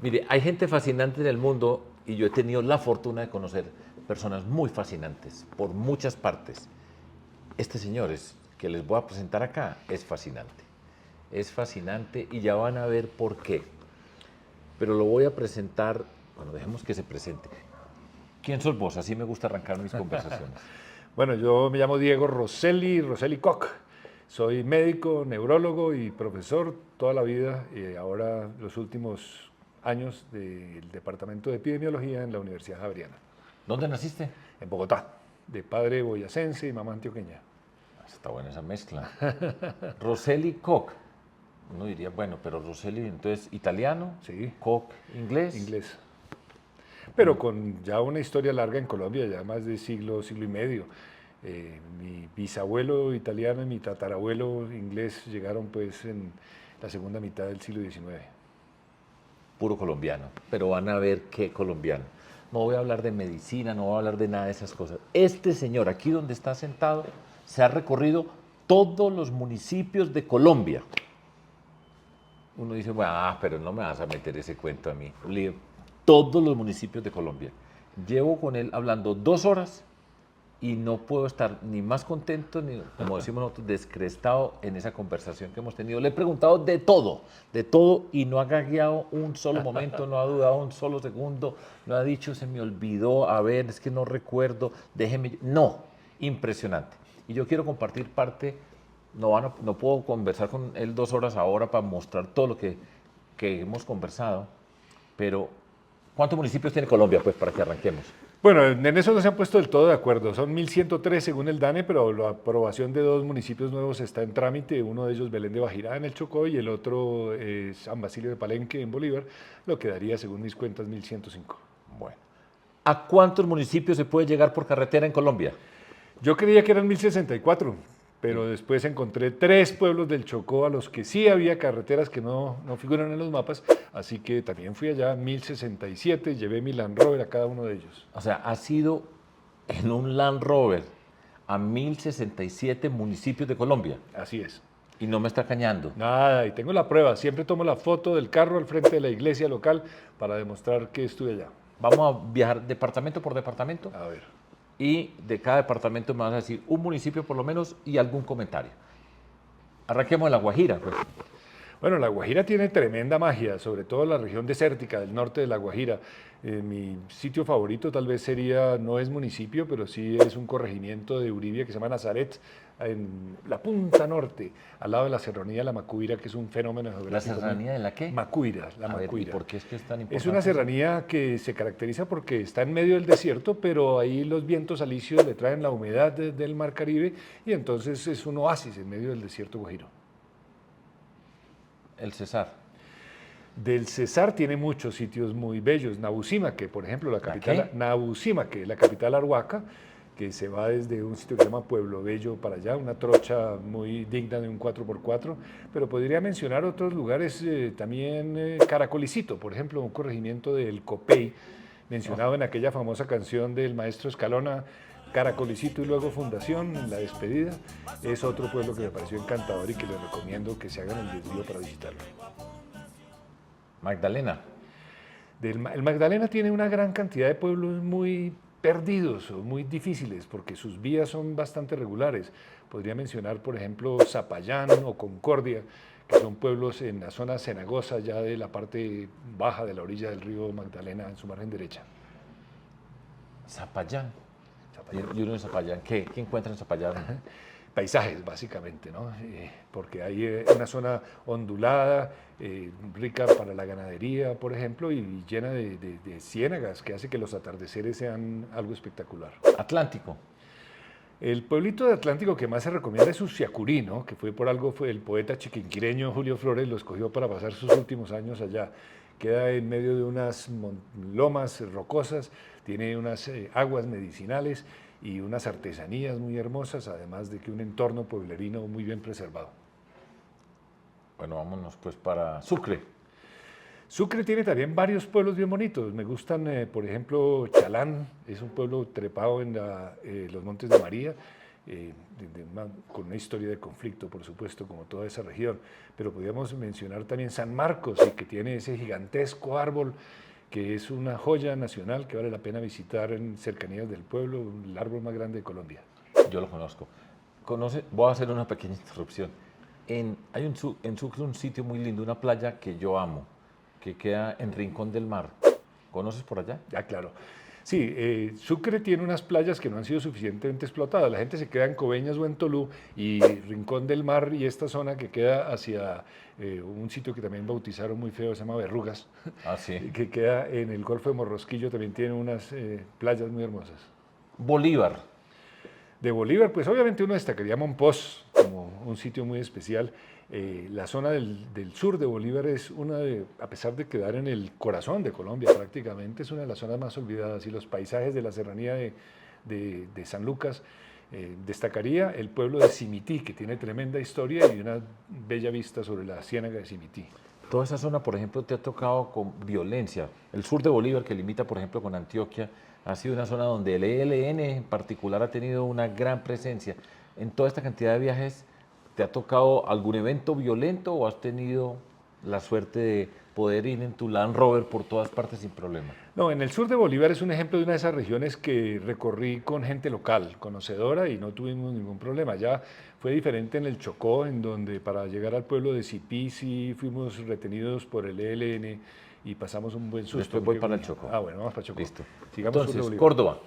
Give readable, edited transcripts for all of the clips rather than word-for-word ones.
Mire, hay gente fascinante en el mundo y yo he tenido la fortuna de conocer personas muy fascinantes por muchas partes. Este señor que les voy a presentar acá es fascinante. Es fascinante y ya van a ver por qué. Pero lo voy a presentar, bueno, dejemos que se presente. ¿Quién sos vos? Así me gusta arrancar mis conversaciones. Bueno, yo me llamo Diego Rosselli Koch. Soy médico, neurólogo y profesor toda la vida y ahora los últimos años del Departamento de Epidemiología en la Universidad Javeriana, ¿Dónde naciste? en Bogotá, de padre boyacense y mamá antioqueña. Está buena esa mezcla. Rosselli Koch. Uno diría, bueno, pero Rosselli, entonces, italiano, Sí, Koch, inglés. inglés. Pero con ya una historia larga en Colombia, ya más de siglo, siglo y medio. Mi bisabuelo italiano y mi tatarabuelo inglés llegaron pues en la segunda mitad del siglo XIX. Puro colombiano, pero van a ver qué colombiano. No voy a hablar de medicina, no voy a hablar de nada de esas cosas. Este señor, aquí donde está sentado, se ha recorrido todos los municipios de Colombia. Uno dice, bueno, pero no me vas a meter ese cuento a mí. Todos los municipios de Colombia. Llevo con él hablando 2 horas y no puedo estar ni más contento, ni, como decimos nosotros, descrestado en esa conversación que hemos tenido. Le he preguntado de todo, y no ha gagueado un solo momento, no ha dudado un solo segundo, no ha dicho, se me olvidó, a ver, es que no recuerdo, déjeme. No, impresionante. Y yo quiero compartir parte, no puedo conversar con él 2 horas ahora para mostrar todo lo que hemos conversado, pero ¿cuántos municipios tiene Colombia? Pues para que arranquemos. Bueno, en eso no se han puesto del todo de acuerdo. Son 1103 según el DANE, pero la aprobación de 2 municipios nuevos está en trámite. Uno de ellos Belén de Bajirá en el Chocó y el otro San Basilio de Palenque en Bolívar, lo que daría, según mis cuentas, 1105. Bueno, ¿a cuántos municipios se puede llegar por carretera en Colombia? Yo creía que eran 1064, pero después encontré 3 pueblos del Chocó a los que sí había carreteras que no figuran en los mapas, así que también fui allá, 1067, llevé mi Land Rover a cada uno de ellos. O sea, ha sido en un Land Rover a 1067 municipios de Colombia Así es. y no me está cañando. Nada, y tengo la prueba, siempre tomo la foto del carro al frente de la iglesia local para demostrar que estuve allá. Vamos a viajar departamento por departamento A ver. y de cada departamento me vas a decir un municipio por lo menos y algún comentario. Arranquemos de La Guajira, pues. Bueno, La Guajira tiene tremenda magia, sobre todo la región desértica del norte de La Guajira. Mi sitio favorito tal vez sería, no es municipio, pero sí es un corregimiento de Uribia que se llama Nazaret, en la punta norte, al lado de la serranía de la Macuira, que es un fenómeno geográfico. ¿La serranía de la qué? Macuira, la A ver, ¿y Macuira. por qué es que es tan Es importante? una serranía que se caracteriza porque está en medio del desierto, pero ahí los vientos alisios le traen la humedad del mar Caribe y entonces es un oasis en medio del desierto guajiro. El Cesar. Del Cesar tiene muchos sitios muy bellos. Nabucima, por ejemplo, la capital, qué? Nabucima, que es la capital arhuaca, que se va desde un sitio que se llama Pueblo Bello para allá, una trocha muy digna de un 4x4, pero podría mencionar otros lugares también, Caracolicito, por ejemplo, un corregimiento del Copey, mencionado en aquella famosa canción del maestro Escalona, Caracolicito y luego Fundación, La Despedida, es otro pueblo que me pareció encantador y que les recomiendo que se hagan el desvío para visitarlo. Magdalena. El Magdalena tiene una gran cantidad de pueblos muy perdidos o muy difíciles porque sus vías son bastante regulares. Podría mencionar, por ejemplo, Zapayán o Concordia, que son pueblos en la zona cenagosa, ya de la parte baja de la orilla del río Magdalena, en su margen derecha. Zapayán. Zapayán. Y uno en Zapayán, ¿qué encuentra en Zapayán? Paisajes, básicamente, ¿no? Porque hay una zona ondulada, rica para la ganadería, por ejemplo, y llena de ciénagas, que hace que los atardeceres sean algo espectacular. Atlántico. El pueblito de Atlántico que más se recomienda es Usiacurí, ¿no? Que fue por algo, fue el poeta chiquinquireño Julio Flores lo escogió para pasar sus últimos años allá. Queda en medio de unas lomas rocosas, tiene unas aguas medicinales y unas artesanías muy hermosas, además de que un entorno pueblerino muy bien preservado. Bueno, vámonos pues para Sucre. Sucre tiene también varios pueblos bien bonitos. Me gustan, por ejemplo, Chalán, es un pueblo trepado en los Montes de María, con una historia de conflicto, por supuesto, como toda esa región. Pero podríamos mencionar también San Marcos, que tiene ese gigantesco árbol que es una joya nacional que vale la pena visitar en cercanías del pueblo, el árbol más grande de Colombia. Yo lo conozco. Voy a hacer una pequeña interrupción. En Sucre un sitio muy lindo, una playa que yo amo, que queda en Rincón del Mar. ¿Conoces por allá? Ya, claro. Sí, Sucre tiene unas playas que no han sido suficientemente explotadas. La gente se queda en Coveñas o en Tolú, y Rincón del Mar y esta zona que queda hacia un sitio que también bautizaron muy feo, se llama Verrugas, Ah, sí. que queda en el Golfo de Morrosquillo, también tiene unas playas muy hermosas. Bolívar. De Bolívar, pues obviamente uno destacaría Monpós como un sitio muy especial. La zona del sur de Bolívar es una de, a pesar de quedar en el corazón de Colombia prácticamente, es una de las zonas más olvidadas, y los paisajes de la serranía de San Lucas, destacaría el pueblo de Simití, que tiene tremenda historia y una bella vista sobre la ciénaga de Simití. Toda esa zona, por ejemplo, te ha tocado con violencia. El sur de Bolívar, que limita, por ejemplo, con Antioquia, ha sido una zona donde el ELN en particular ha tenido una gran presencia. En toda esta cantidad de viajes, ¿te ha tocado algún evento violento o has tenido la suerte de poder ir en tu Land Rover por todas partes sin problema? No, en el sur de Bolívar es un ejemplo de una de esas regiones que recorrí con gente local, conocedora, y no tuvimos ningún problema. Ya fue diferente en el Chocó, en donde para llegar al pueblo de Sipí sí fuimos retenidos por el ELN y pasamos un buen susto. Después voy para el Chocó. Ah, bueno, vamos para el Chocó. Listo. Sigamos sur de Entonces, Bolívar. Córdoba.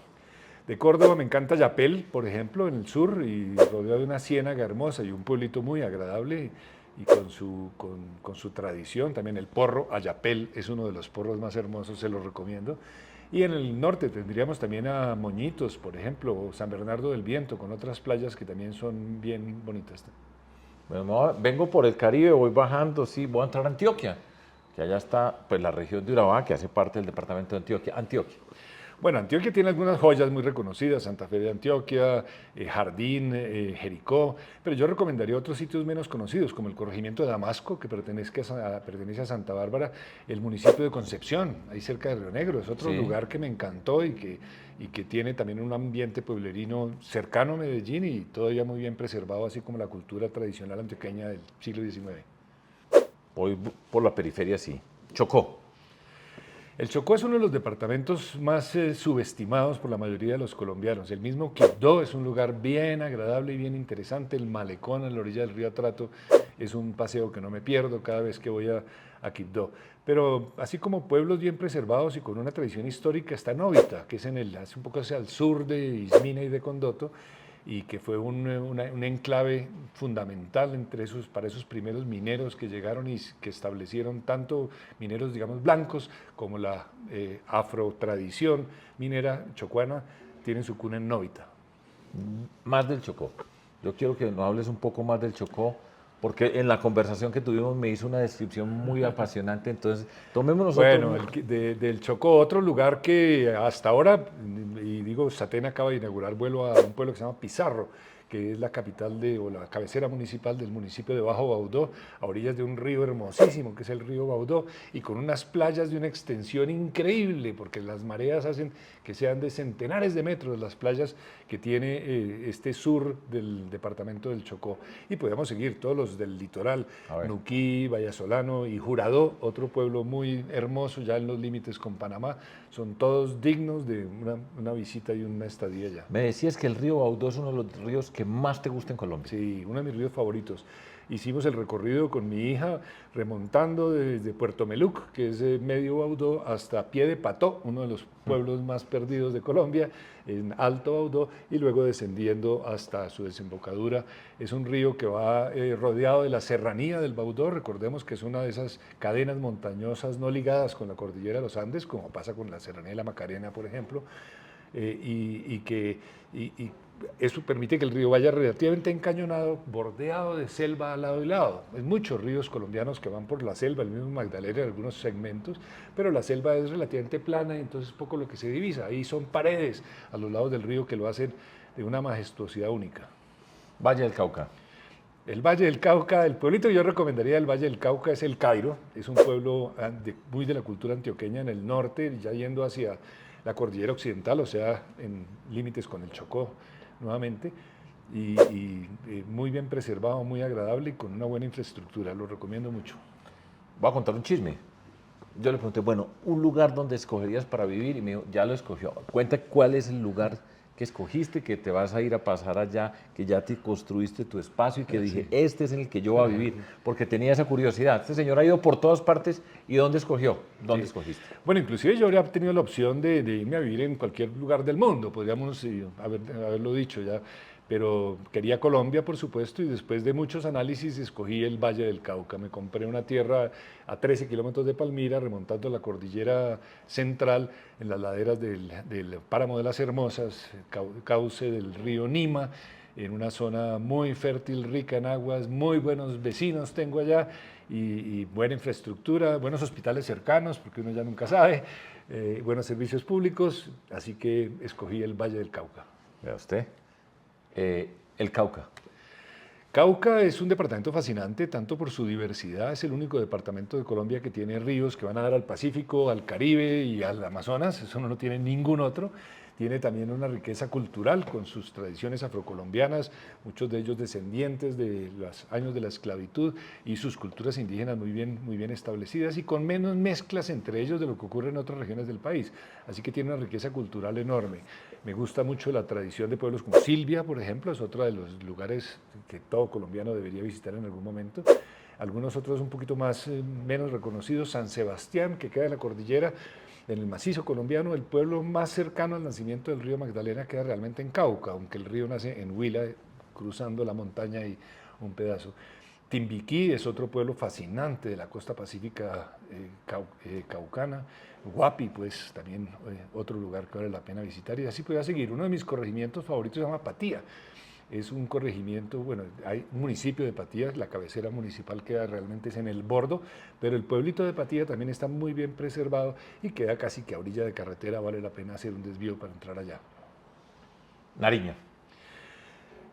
De Córdoba me encanta Yapel, por ejemplo, en el sur, y rodeado de una ciénaga hermosa y un pueblito muy agradable, y con su tradición. También el porro, Ayapel, es uno de los porros más hermosos, se los recomiendo. Y en el norte tendríamos también a Moñitos, por ejemplo, o San Bernardo del Viento, con otras playas que también son bien bonitas. Bueno, vengo por el Caribe, voy bajando, sí, voy a entrar a Antioquia, que allá está pues, la región de Urabá, que hace parte del departamento de Antioquia. Antioquia. Bueno, Antioquia tiene algunas joyas muy reconocidas, Santa Fe de Antioquia, Jardín, Jericó, pero yo recomendaría otros sitios menos conocidos, como el corregimiento de Damasco, que pertenece a Santa Bárbara, el municipio de Concepción, ahí cerca de Río Negro, es otro Sí. lugar que me encantó y que tiene también un ambiente pueblerino cercano a Medellín y todavía muy bien preservado, así como la cultura tradicional antioqueña del siglo XIX. Voy por la periferia, sí. Chocó. El Chocó es uno de los departamentos más subestimados por la mayoría de los colombianos. El mismo Quibdó es un lugar bien agradable y bien interesante. El malecón a la orilla del río Atrato es un paseo que no me pierdo cada vez que voy a Quibdó. Pero así como pueblos bien preservados y con una tradición histórica está Novita, que es hace un poco hacia el sur de Ismina y de Condoto, y que fue un enclave fundamental para esos primeros mineros que llegaron y que establecieron tanto mineros, digamos, blancos, como la afrotradición minera chocuana, tienen su cuna en Novita. Más del Chocó. Yo quiero que nos hables un poco más del Chocó, porque en la conversación que tuvimos me hizo una descripción muy apasionante, entonces tomémonos Bueno, otro... del Chocó, otro lugar que hasta ahora, y digo, Satén acaba de inaugurar vuelo a un pueblo que se llama Pizarro, que es la capital o la cabecera municipal del municipio de Bajo Baudó, a orillas de un río hermosísimo, que es el río Baudó, y con unas playas de una extensión increíble, porque las mareas hacen que sean de centenares de metros las playas que tiene este sur del departamento del Chocó. Y podemos seguir todos los del litoral, Nuquí, Vallasolano y Juradó, otro pueblo muy hermoso ya en los límites con Panamá, son todos dignos de una visita y una estadía allá. Me decías que el río Baudó es uno de los ríos que más te gusta en Colombia. Sí, uno de mis ríos favoritos. Hicimos el recorrido con mi hija remontando desde Puerto Meluc, que es medio Baudó, hasta Pie de Pató, uno de los pueblos más perdidos de Colombia, en Alto Baudó, y luego descendiendo hasta su desembocadura. Es un río que va rodeado de la serranía del Baudó, recordemos que es una de esas cadenas montañosas no ligadas con la cordillera de los Andes, como pasa con la serranía de la Macarena, por ejemplo, y eso permite que el río vaya relativamente encañonado, bordeado de selva al lado y lado. Hay muchos ríos colombianos que van por la selva, el mismo Magdalena en algunos segmentos, pero la selva es relativamente plana y entonces es poco lo que se divisa. Ahí son paredes a los lados del río que lo hacen de una majestuosidad única. Valle del Cauca. El Valle del Cauca, el pueblito que yo recomendaría del Valle del Cauca es el Cairo, es un pueblo muy de la cultura antioqueña en el norte, ya yendo hacia la cordillera occidental, o sea, en límites con el Chocó nuevamente, muy bien preservado, muy agradable y con una buena infraestructura. Lo recomiendo mucho. Voy a contar un chisme. Yo le pregunté, bueno, un lugar donde escogerías para vivir y me dijo, ya lo escogió. Cuenta cuál es el lugar que escogiste, que te vas a ir a pasar allá, que ya te construiste tu espacio y que dije, este es en el que yo voy a vivir, porque tenía esa curiosidad. Este señor ha ido por todas partes y ¿dónde escogió? ¿Dónde escogiste? Bueno, inclusive yo habría tenido la opción de irme a vivir en cualquier lugar del mundo, podríamos haberlo dicho ya, pero quería Colombia, por supuesto, y después de muchos análisis escogí el Valle del Cauca. Me compré una tierra a 13 kilómetros de Palmira, remontando la cordillera central, en las laderas del Páramo de las Hermosas, cauce del río Nima, en una zona muy fértil, rica en aguas, muy buenos vecinos tengo allá y buena infraestructura, buenos hospitales cercanos, porque uno ya nunca sabe, buenos servicios públicos, así que escogí el Valle del Cauca. Vea usted. El Cauca. Cauca es un departamento fascinante, tanto por su diversidad, es el único departamento de Colombia que tiene ríos que van a dar al Pacífico, al Caribe y al Amazonas, eso no lo tiene ningún otro. Tiene también una riqueza cultural con sus tradiciones afrocolombianas, muchos de ellos descendientes de los años de la esclavitud y sus culturas indígenas muy bien establecidas y con menos mezclas entre ellos de lo que ocurre en otras regiones del país. Así que tiene una riqueza cultural enorme. Me gusta mucho la tradición de pueblos como Silvia, por ejemplo, es otro de los lugares que todo colombiano debería visitar en algún momento. Algunos otros un poquito menos reconocidos, San Sebastián, que queda en la cordillera, en el macizo colombiano, el pueblo más cercano al nacimiento del río Magdalena queda realmente en Cauca, aunque el río nace en Huila, cruzando la montaña y un pedazo. Timbiquí es otro pueblo fascinante de la costa pacífica caucana. Guapi, pues también otro lugar que vale la pena visitar y así podría seguir. Uno de mis corregimientos favoritos se llama Patía. Es un corregimiento, bueno, hay un municipio de Patía, la cabecera municipal queda realmente es en el Bordo, pero el pueblito de Patía también está muy bien preservado y queda casi que a orilla de carretera, vale la pena hacer un desvío para entrar allá. Nariño.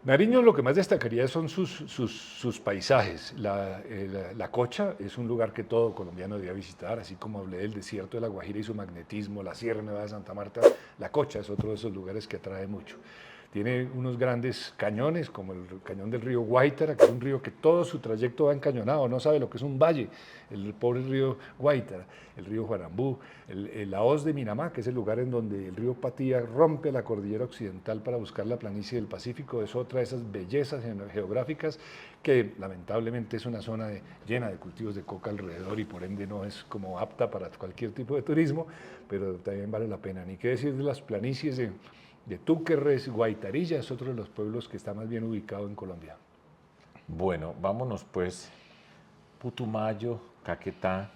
Nariño lo que más destacaría son sus paisajes. La Cocha es un lugar que todo colombiano debería visitar, así como hablé del desierto de La Guajira y su magnetismo, la Sierra Nevada de Santa Marta, La Cocha es otro de esos lugares que atrae mucho. Tiene unos grandes cañones, como el cañón del río Guaitara, que es un río que todo su trayecto va encañonado, no sabe lo que es un valle, el pobre río Guaitara, el río Juarambú, la hoz de Minamá, que es el lugar en donde el río Patía rompe la cordillera occidental para buscar la planicie del Pacífico, es otra de esas bellezas geográficas que lamentablemente es una zona llena de cultivos de coca alrededor y por ende no es como apta para cualquier tipo de turismo, pero también vale la pena. Ni qué decir de las planicies de Túquerres, Guaitarilla es otro de los pueblos que está más bien ubicado en Colombia. Bueno, vámonos pues. Putumayo, Caquetá.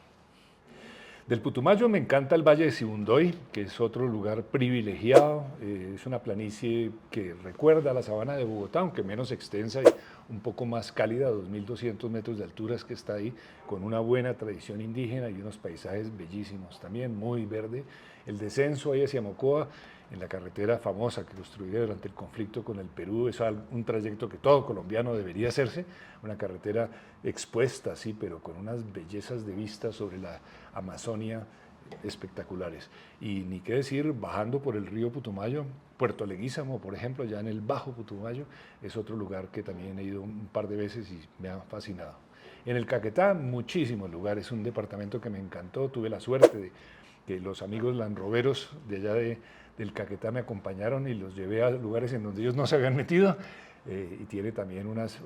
Del Putumayo me encanta el Valle de Sibundoy, que es otro lugar privilegiado. Es una planicie que recuerda a la sabana de Bogotá, aunque menos extensa y un poco más cálida, 2.200 metros de altura es que está ahí, con una buena tradición indígena y unos paisajes bellísimos, también muy verde. El descenso ahí hacia Mocoa, en la carretera famosa que construyeron durante el conflicto con el Perú, es un trayecto que todo colombiano debería hacerse, una carretera expuesta, sí, pero con unas bellezas de vista sobre la Amazonia espectaculares. Y ni qué decir, bajando por el río Putumayo, Puerto Leguízamo, por ejemplo, ya en el Bajo Putumayo, es otro lugar que también he ido un par de veces y me ha fascinado. En el Caquetá, muchísimos lugares, un departamento que me encantó, tuve la suerte de que los amigos landroveros de allá del Caquetá me acompañaron y los llevé a lugares en donde ellos no se habían metido y tiene también unas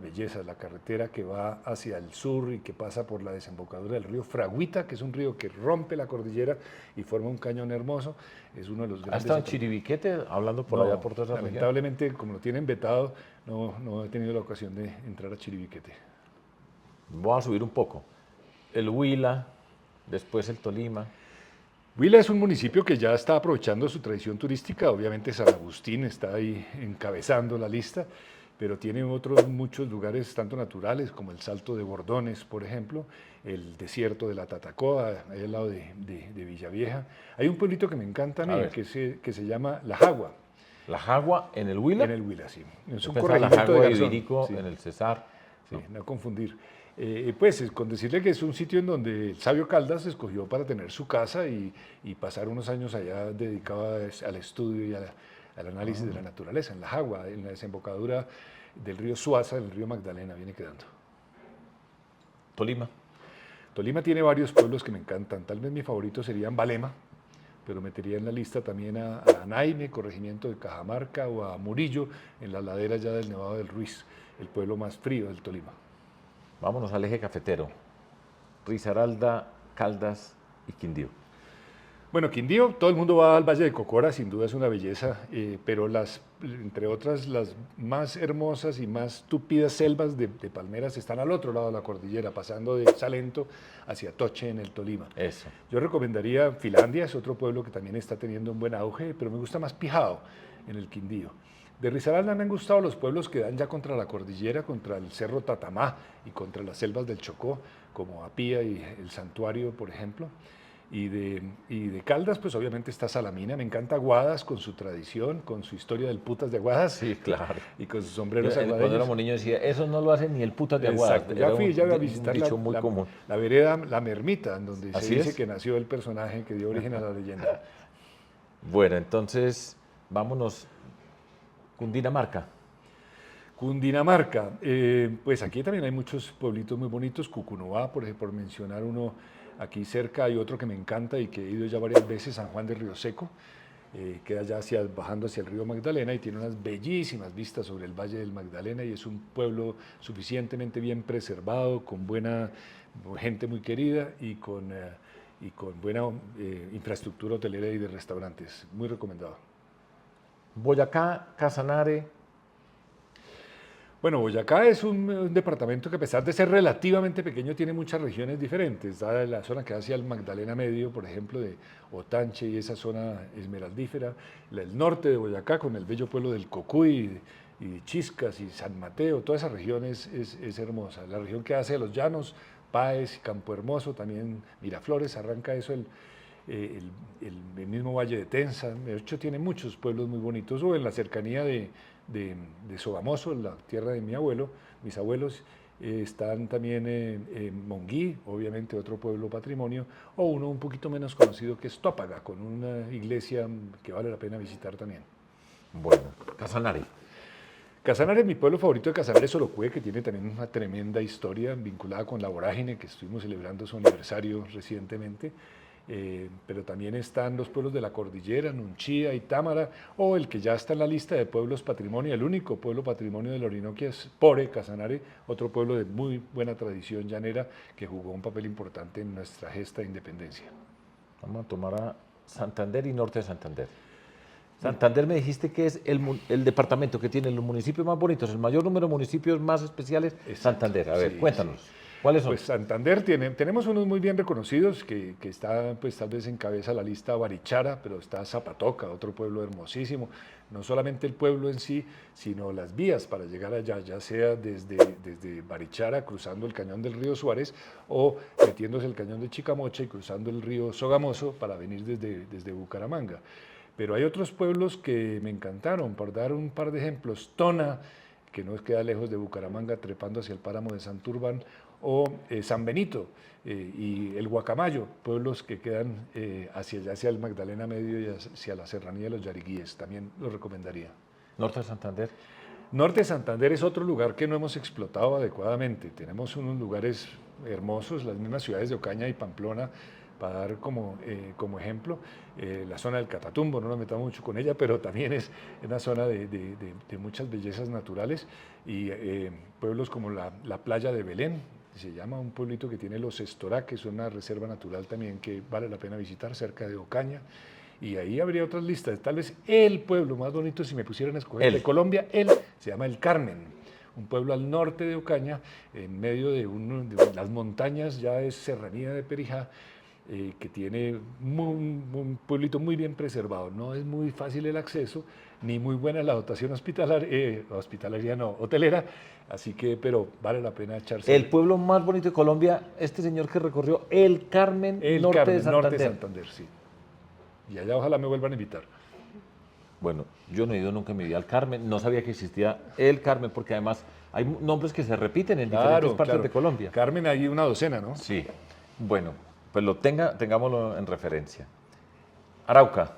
bellezas, la carretera que va hacia el sur y que pasa por la desembocadura del río Fragüita, que es un río que rompe la cordillera y forma un cañón hermoso, es uno de los grandes... ¿Ha estado en Chiribiquete, hablando por allá por toda esa región? Lamentablemente, como lo tienen vetado, no he tenido la ocasión de entrar a Chiribiquete. Vamos a subir un poco. El Huila, después el Tolima. Huila es un municipio que ya está aprovechando su tradición turística, obviamente San Agustín está ahí encabezando la lista, pero tiene otros muchos lugares, tanto naturales como el Salto de Bordones, por ejemplo, el desierto de la Tatacoa, ahí al lado de Villavieja. Hay un pueblito que me encanta a mí, que se llama La Jagua. ¿La Jagua en el Huila? En el Huila, sí. Es un corregimiento La Jagua de Ibirico sí. En el Cesar. Sí, no confundir. Pues con decirle que es un sitio en donde el sabio Caldas escogió para tener su casa y pasar unos años allá dedicado al estudio y al análisis de la naturaleza, en la Jagua, en la desembocadura del río Suaza, del río Magdalena, viene quedando. Tolima. Tolima tiene varios pueblos que me encantan, tal vez mi favorito sería Balema, pero metería en la lista también a Anaime, corregimiento de Cajamarca, o a Murillo, en la ladera ya del Nevado del Ruiz, el pueblo más frío del Tolima. Vámonos al eje cafetero. Risaralda, Caldas y Quindío. Bueno, Quindío, todo el mundo va al Valle de Cocora, sin duda es una belleza, pero entre otras, las más hermosas y más tupidas selvas de palmeras están al otro lado de la cordillera, pasando de Salento hacia Toche, en el Tolima. Eso. Yo recomendaría Filandia, es otro pueblo que también está teniendo un buen auge, pero me gusta más Pijao, en el Quindío. De Risaralda me han gustado los pueblos que dan ya contra la cordillera, contra el Cerro Tatamá y contra las selvas del Chocó, como Apía y el Santuario, por ejemplo. Y de Caldas, pues obviamente está Salamina. Me encanta Aguadas con su tradición, con su historia del putas de Aguadas. Sí, claro. Y con sus sombreros Cuando aguadeños. éramos niños decía, eso no lo hace ni el putas de Aguadas. Exacto. Ya fui a visitar un dicho muy común. la vereda La Mermita, en donde ¿Así se dice es? que nació el personaje que dio origen a la leyenda. Bueno, entonces, vámonos. Cundinamarca. Cundinamarca, pues aquí también hay muchos pueblitos muy bonitos. Cucunubá, por mencionar uno. Aquí cerca hay otro que me encanta y que he ido ya varias veces, San Juan de Río Seco, queda ya bajando hacia el río Magdalena y tiene unas bellísimas vistas sobre el Valle del Magdalena y es un pueblo suficientemente bien preservado, con buena gente muy querida y con buena infraestructura hotelera y de restaurantes. Muy recomendado. Boyacá, Casanare. Bueno, Boyacá es un departamento que a pesar de ser relativamente pequeño tiene muchas regiones diferentes. Está la zona que hacia el Magdalena Medio, por ejemplo, de Otanche y esa zona esmeraldífera. El norte de Boyacá con el bello pueblo del Cocuy y Chiscas y San Mateo, toda esa región es hermosa. La región que hace los llanos, Páez, Campo Hermoso, también Miraflores, arranca eso el mismo Valle de Tensa. De hecho tiene muchos pueblos muy bonitos, o en la cercanía de Sogamoso, la tierra de mi abuelo, mis abuelos, están también Monguí, obviamente otro pueblo patrimonio, o uno un poquito menos conocido que es Tópaga, con una iglesia que vale la pena visitar también. Bueno, Casanare. Casanare, mi pueblo favorito de Casanare es Sorocue, que tiene también una tremenda historia vinculada con la vorágine, que estuvimos celebrando su aniversario recientemente. Pero también están los pueblos de la cordillera, Nunchía y Támara, o el que ya está en la lista de pueblos patrimonio, el único pueblo patrimonio del Orinoquia es Pore, Casanare, otro pueblo de muy buena tradición llanera que jugó un papel importante en nuestra gesta de independencia. Vamos a tomar a Santander y Norte de Santander. Santander me dijiste que es el departamento que tiene los municipios más bonitos, el mayor número de municipios más especiales. Exacto. Santander, a ver, sí, cuéntanos. Sí. ¿Cuáles son? Pues Santander tenemos unos muy bien reconocidos que está pues tal vez encabeza la lista Barichara, pero está Zapatoca, otro pueblo hermosísimo. No solamente el pueblo en sí, sino las vías para llegar allá, ya sea desde Barichara cruzando el cañón del río Suárez o metiéndose el cañón de Chicamocha y cruzando el río Sogamoso para venir desde Bucaramanga. Pero hay otros pueblos que me encantaron, por dar un par de ejemplos. Tona, que no queda lejos de Bucaramanga, trepando hacia el páramo de Santurbán, o San Benito y el Guacamayo, pueblos que quedan hacia el Magdalena Medio y hacia la serranía de los Yariguíes, también lo recomendaría. ¿Norte de Santander? Norte de Santander es otro lugar que no hemos explotado adecuadamente. Tenemos unos lugares hermosos, las mismas ciudades de Ocaña y Pamplona, para dar como ejemplo, la zona del Catatumbo, no nos metamos mucho con ella, pero también es una zona de muchas bellezas naturales, y pueblos como la playa de Belén, se llama un pueblito que tiene los Estorá, que es una reserva natural también que vale la pena visitar, cerca de Ocaña, y ahí habría otras listas. Tal vez el pueblo más bonito, si me pusieran a escoger de Colombia, se llama El Carmen, un pueblo al norte de Ocaña, en medio de las montañas, ya es serranía de Perijá, que tiene un pueblito muy bien preservado. No es muy fácil el acceso, ni muy buena la dotación hotelera, así que, pero vale la pena echarse. El pueblo más bonito de Colombia, este señor que recorrió El Carmen, norte de Santander, sí. Y allá ojalá me vuelvan a invitar. Bueno, yo no he ido nunca en mi vida al Carmen, no sabía que existía El Carmen, porque además hay nombres que se repiten en diferentes partes de Colombia. Carmen hay una docena, ¿no? Sí. Bueno, pues tengámoslo en referencia. Arauca.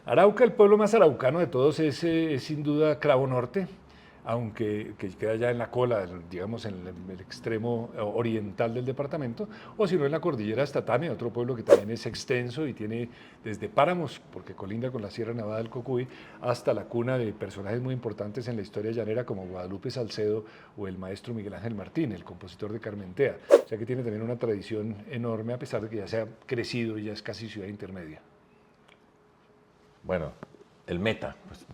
Arauca, el pueblo más araucano de todos es sin duda Cravo Norte, aunque que queda ya en la cola, digamos en el extremo oriental del departamento, o si no en la cordillera hasta Tame, otro pueblo que también es extenso y tiene desde páramos, porque colinda con la Sierra Nevada del Cocuy, hasta la cuna de personajes muy importantes en la historia llanera como Guadalupe Salcedo o el maestro Miguel Ángel Martín, el compositor de Carmentea. O sea que tiene también una tradición enorme a pesar de que ya se ha crecido y ya es casi ciudad intermedia. Bueno, el Meta, pues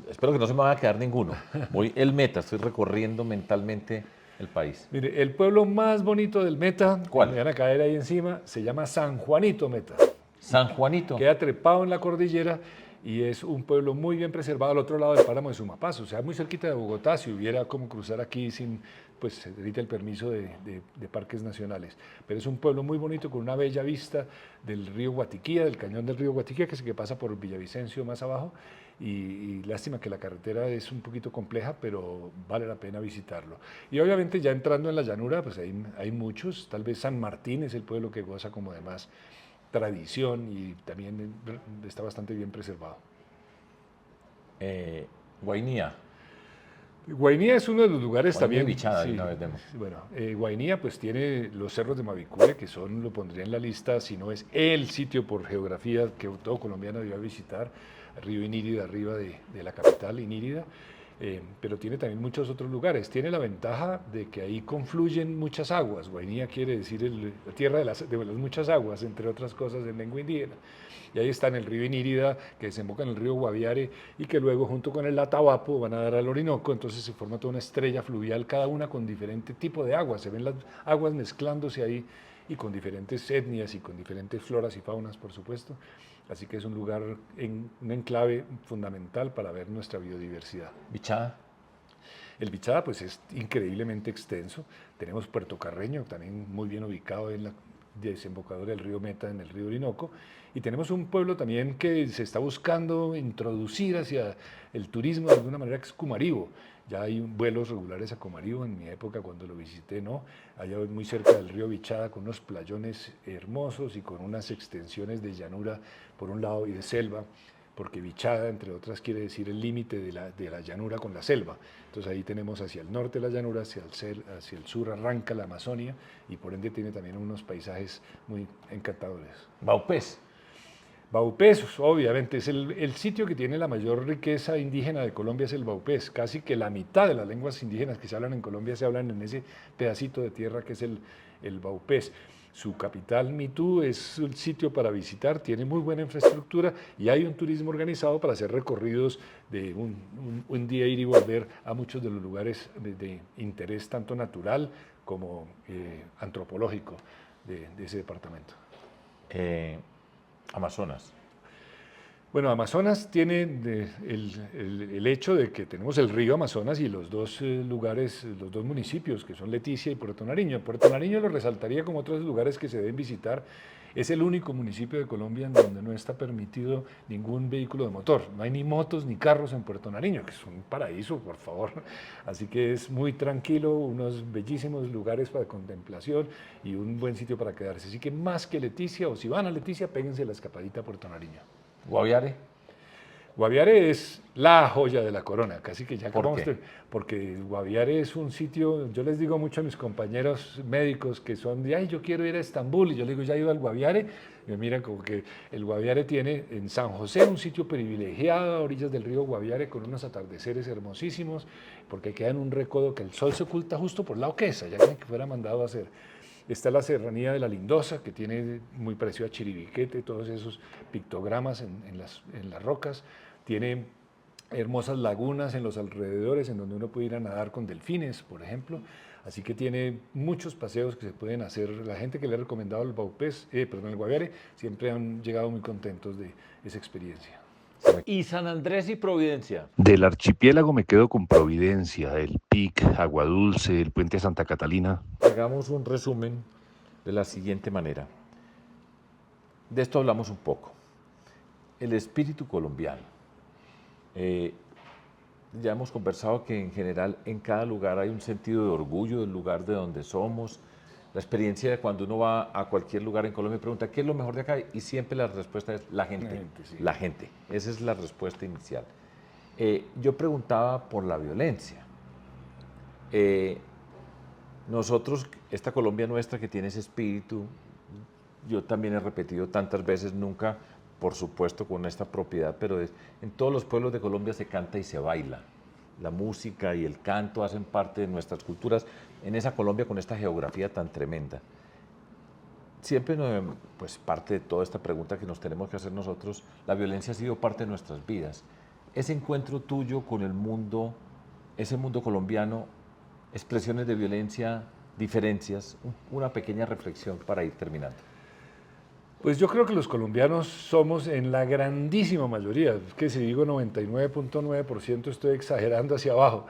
espero que no se me vaya a quedar ninguno. Voy el Meta, estoy recorriendo mentalmente el país. Mire, el pueblo más bonito del Meta, ¿Cuál? me van a caer ahí encima, se llama San Juanito Meta. San Juanito. Queda trepado en la cordillera y es un pueblo muy bien preservado al otro lado del páramo de Sumapaz, o sea, muy cerquita de Bogotá, si hubiera como cruzar aquí sin, pues se necesita el permiso de parques nacionales. Pero es un pueblo muy bonito con una bella vista del río Guatiquía, del cañón del río Guatiquía, que es el que pasa por Villavicencio más abajo, y lástima que la carretera es un poquito compleja, pero vale la pena visitarlo. Y obviamente ya entrando en la llanura, pues hay muchos, tal vez San Martín es el pueblo que goza como de más tradición y también está bastante bien preservado. Guainía. Guainía es uno de los lugares Guainía también. y Bichada, Sí, de una vez vemos. bueno, Guainía pues tiene los cerros de Mavicure, que son, lo pondría en la lista, si no es el sitio por geografía que todo colombiano debe visitar, Río Inírida, arriba de la capital, Inírida. Pero tiene también muchos otros lugares. Tiene la ventaja de que ahí confluyen muchas aguas. Guainía quiere decir la tierra de las muchas aguas, entre otras cosas en lengua indígena. Y ahí está en el río Inírida, que desemboca en el río Guaviare y que luego junto con el Atahualpa van a dar al Orinoco, entonces se forma toda una estrella fluvial, cada una con diferente tipo de agua. Se ven las aguas mezclándose ahí y con diferentes etnias y con diferentes floras y faunas, por supuesto. Así que es un lugar, un enclave fundamental para ver nuestra biodiversidad. Bichada. El Bichada pues es increíblemente extenso. Tenemos Puerto Carreño, también muy bien ubicado en la desembocadura del río Meta, en el río Orinoco. Y tenemos un pueblo también que se está buscando introducir hacia el turismo de alguna manera, que es Cumaribo. Ya hay vuelos regulares a Cumaribo, en mi época cuando lo visité no, allá muy cerca del río Bichada, con unos playones hermosos y con unas extensiones de llanura por un lado y de selva, porque Bichada, entre otras, quiere decir el límite de la llanura con la selva. Entonces ahí tenemos hacia el norte la llanura, hacia el sur arranca la Amazonia y por ende tiene también unos paisajes muy encantadores. Baupés. Baupés, obviamente, es el sitio que tiene la mayor riqueza indígena de Colombia, es el Baupés. Casi que la mitad de las lenguas indígenas que se hablan en Colombia se hablan en ese pedacito de tierra que es el Baupés. Su capital, Mitú, es un sitio para visitar, tiene muy buena infraestructura y hay un turismo organizado para hacer recorridos de un día ir y volver a muchos de los lugares de interés tanto natural como antropológico de ese departamento. Amazonas. Bueno, Amazonas tiene el hecho de que tenemos el río Amazonas y los dos lugares, los dos municipios, que son Leticia y Puerto Nariño. Puerto Nariño lo resaltaría como otros lugares que se deben visitar. Es el único municipio de Colombia en donde no está permitido ningún vehículo de motor. No hay ni motos ni carros en Puerto Nariño, que es un paraíso, por favor. Así que es muy tranquilo, unos bellísimos lugares para contemplación y un buen sitio para quedarse. Así que más que Leticia, o si van a Leticia, péguense la escapadita a Puerto Nariño. Guaviare. Guaviare es la joya de la corona, casi que ya ¿Por qué? porque Guaviare es un sitio, yo les digo mucho a mis compañeros médicos que son de, ay, yo quiero ir a Estambul, y yo les digo, ¿ya he ido al Guaviare? Y me miran como que el Guaviare tiene en San José un sitio privilegiado a orillas del río Guaviare con unos atardeceres hermosísimos, porque queda en un recodo que el sol se oculta justo por la Oquesa, ya que fuera mandado a hacer. Está la serranía de la Lindosa, que tiene muy parecido a Chiribiquete, todos esos pictogramas en las rocas. Tiene hermosas lagunas en los alrededores, en donde uno puede ir a nadar con delfines, por ejemplo. Así que tiene muchos paseos que se pueden hacer. La gente que le ha recomendado el el Guaviare, siempre han llegado muy contentos de esa experiencia. Y San Andrés y Providencia. Del archipiélago me quedo con Providencia, el Pic, Agua Dulce, el puente Santa Catalina. Hagamos un resumen de la siguiente manera. De esto hablamos un poco. El espíritu colombiano. Ya hemos conversado que en general en cada lugar hay un sentido de orgullo del lugar de donde somos, La experiencia de cuando uno va a cualquier lugar en Colombia y pregunta, ¿qué es lo mejor de acá? Y siempre la respuesta es la gente. Sí. La gente. Esa es la respuesta inicial. Yo preguntaba por la violencia. Nosotros, esta Colombia nuestra que tiene ese espíritu, yo también he repetido tantas veces, nunca, por supuesto, con esta propiedad, pero en todos los pueblos de Colombia se canta y se baila. La música y el canto hacen parte de nuestras culturas en esa Colombia con esta geografía tan tremenda. Siempre, pues parte de toda esta pregunta que nos tenemos que hacer nosotros, la violencia ha sido parte de nuestras vidas. Ese encuentro tuyo con el mundo, ese mundo colombiano, expresiones de violencia, diferencias, una pequeña reflexión para ir terminando. Pues yo creo que los colombianos somos en la grandísima mayoría, es que si digo 99.9% estoy exagerando hacia abajo,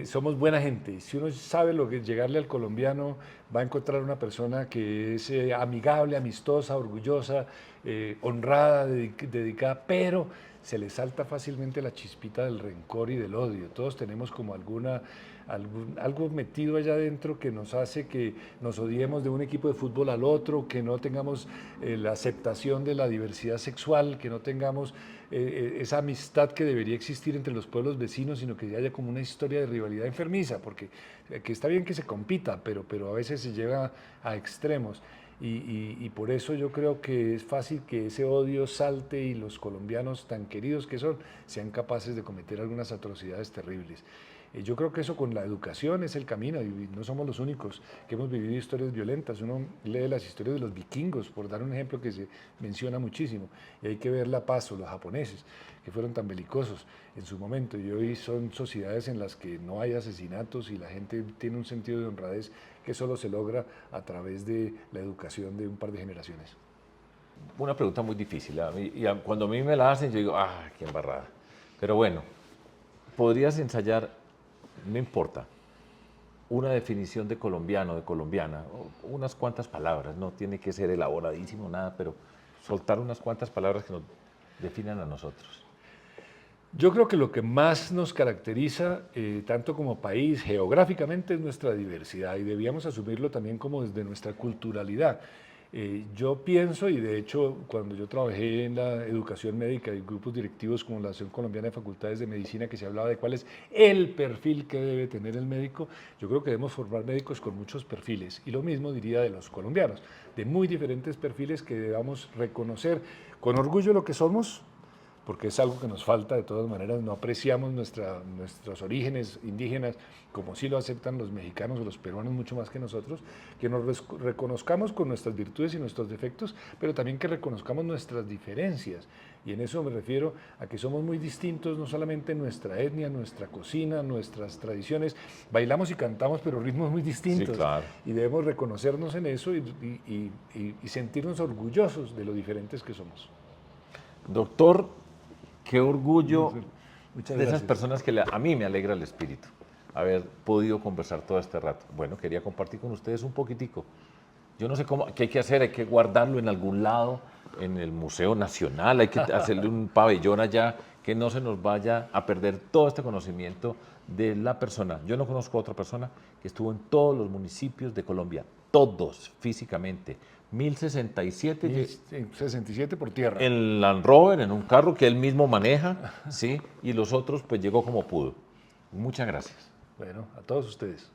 somos buena gente. Si uno sabe lo que es llegarle al colombiano, va a encontrar una persona que es amigable, amistosa, orgullosa, honrada, dedicada, pero se le salta fácilmente la chispita del rencor y del odio. Todos tenemos como algo metido allá adentro que nos hace que nos odiemos de un equipo de fútbol al otro, que no tengamos la aceptación de la diversidad sexual, que no tengamos esa amistad que debería existir entre los pueblos vecinos, sino que haya como una historia de rivalidad enfermiza, porque que está bien que se compita, pero a veces se lleva a extremos. Y por eso yo creo que es fácil que ese odio salte y los colombianos tan queridos que son sean capaces de cometer algunas atrocidades terribles. Yo creo que eso con la educación es el camino y no somos los únicos que hemos vivido historias violentas. Uno lee las historias de los vikingos, por dar un ejemplo que se menciona muchísimo, y hay que ver la paz o los japoneses, que fueron tan belicosos en su momento, y hoy son sociedades en las que no hay asesinatos y la gente tiene un sentido de honradez que solo se logra a través de la educación de un par de generaciones. Una pregunta muy difícil. Cuando a mí me la hacen, yo digo, qué embarrada. Pero bueno, podrías ensayar, no importa, una definición de colombiano, de colombiana, unas cuantas palabras, no tiene que ser elaboradísimo, nada, pero soltar unas cuantas palabras que nos definan a nosotros. Yo creo que lo que más nos caracteriza, tanto como país, geográficamente, es nuestra diversidad y debíamos asumirlo también como desde nuestra culturalidad. Yo pienso, y de hecho cuando yo trabajé en la educación médica y grupos directivos como la Asociación Colombiana de Facultades de Medicina, que se hablaba de cuál es el perfil que debe tener el médico, yo creo que debemos formar médicos con muchos perfiles, y lo mismo diría de los colombianos, de muy diferentes perfiles que debamos reconocer con orgullo lo que somos, porque es algo que nos falta de todas maneras, no apreciamos nuestros orígenes indígenas como sí lo aceptan los mexicanos o los peruanos mucho más que nosotros, que nos reconozcamos con nuestras virtudes y nuestros defectos, pero también que reconozcamos nuestras diferencias, y en eso me refiero a que somos muy distintos, no solamente en nuestra etnia, nuestra cocina, nuestras tradiciones, bailamos y cantamos, pero ritmos muy distintos, Sí, claro. y debemos reconocernos en eso y sentirnos orgullosos de lo diferentes que somos. Doctor, qué orgullo Muchas de esas gracias. personas que a mí me alegra el espíritu, haber podido conversar todo este rato. Bueno, quería compartir con ustedes un poquitico. Yo no sé qué hay que hacer, hay que guardarlo en algún lado, en el Museo Nacional, hay que hacerle un pabellón allá, que no se nos vaya a perder todo este conocimiento de la persona. Yo no conozco a otra persona que estuvo en todos los municipios de Colombia, todos físicamente. 1067 67 por tierra. en Land Rover, en un carro que él mismo maneja, ¿sí? Y los otros pues llegó como pudo. Muchas gracias. Bueno, a todos ustedes.